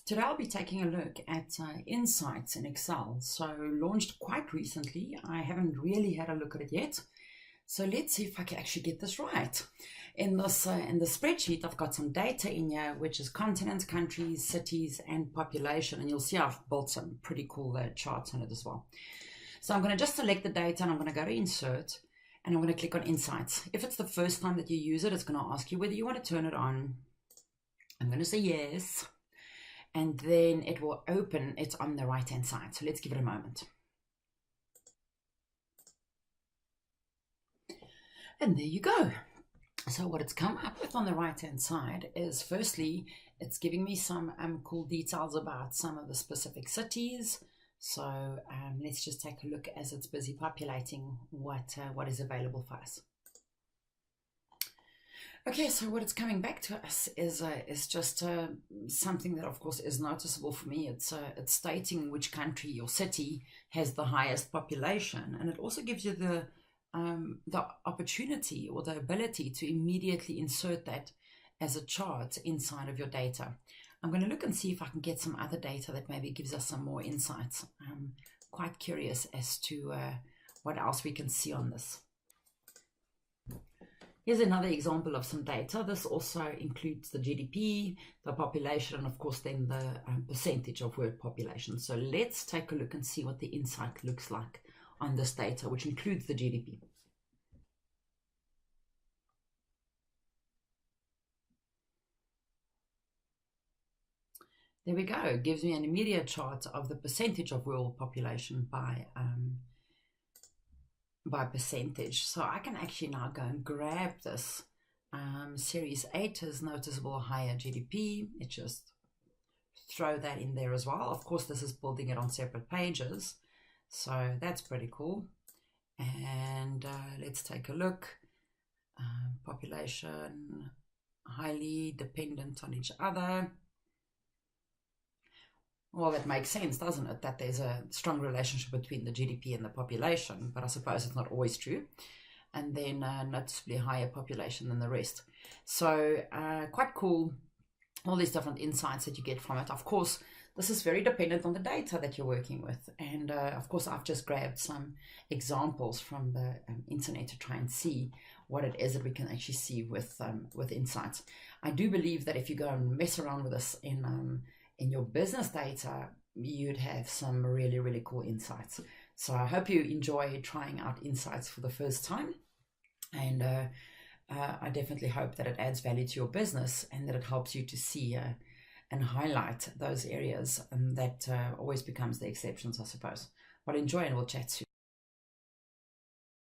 Today I'll be taking a look at insights in Excel. So launched quite recently. I haven't really had a look at it yet. So let's see if I can actually get this right. In the spreadsheet, I've got some data in here, which is continents, countries, cities, and population. And you'll see I've built some pretty cool charts on it as well. So I'm going to just select the data and I'm going to go to Insert and I'm going to click on Insights. If it's the first time that you use it, it's going to ask you whether you want to turn it on. I'm going to say yes. And then it will open. It's on the right hand side. So let's give it a moment. And there you go. So what it's come up with on the right hand side is, firstly, it's giving me some cool details about some of the specific cities. So let's just take a look as it's busy populating what is available for us. Okay, so what it's coming back to us is just something that, of course, is noticeable for me. It's stating which country or city has the highest population, and it also gives you the opportunity or the ability to immediately insert that as a chart inside of your data. I'm going to look and see if I can get some other data that maybe gives us some more insights. I'm quite curious as to what else we can see on this. Here's another example of some data. This also includes the GDP, the population, and of course then the percentage of world population. So let's take a look and see what the insight looks like on this data, which includes the GDP. There we go. It gives me an immediate chart of the percentage of world population by percentage. So I can actually now go and grab this. Series 8 has noticeable higher GDP. It just throw that in there as well. Of course, this is building it on separate pages. So that's pretty cool. And let's take a look. Population, highly dependent on each other. Well, that makes sense, doesn't it? That there's a strong relationship between the GDP and the population, but I suppose it's not always true. And then noticeably higher population than the rest. So quite cool, all these different insights that you get from it. Of course, this is very dependent on the data that you're working with. And of course, I've just grabbed some examples from the internet to try and see what it is that we can actually see with insights. I do believe that if you go and mess around with this in your business data, you'd have some really, really cool insights. So I hope you enjoy trying out insights for the first time. And I definitely hope that it adds value to your business and that it helps you to see and highlight those areas that always becomes the exceptions, I suppose. Well, enjoy and we'll chat soon.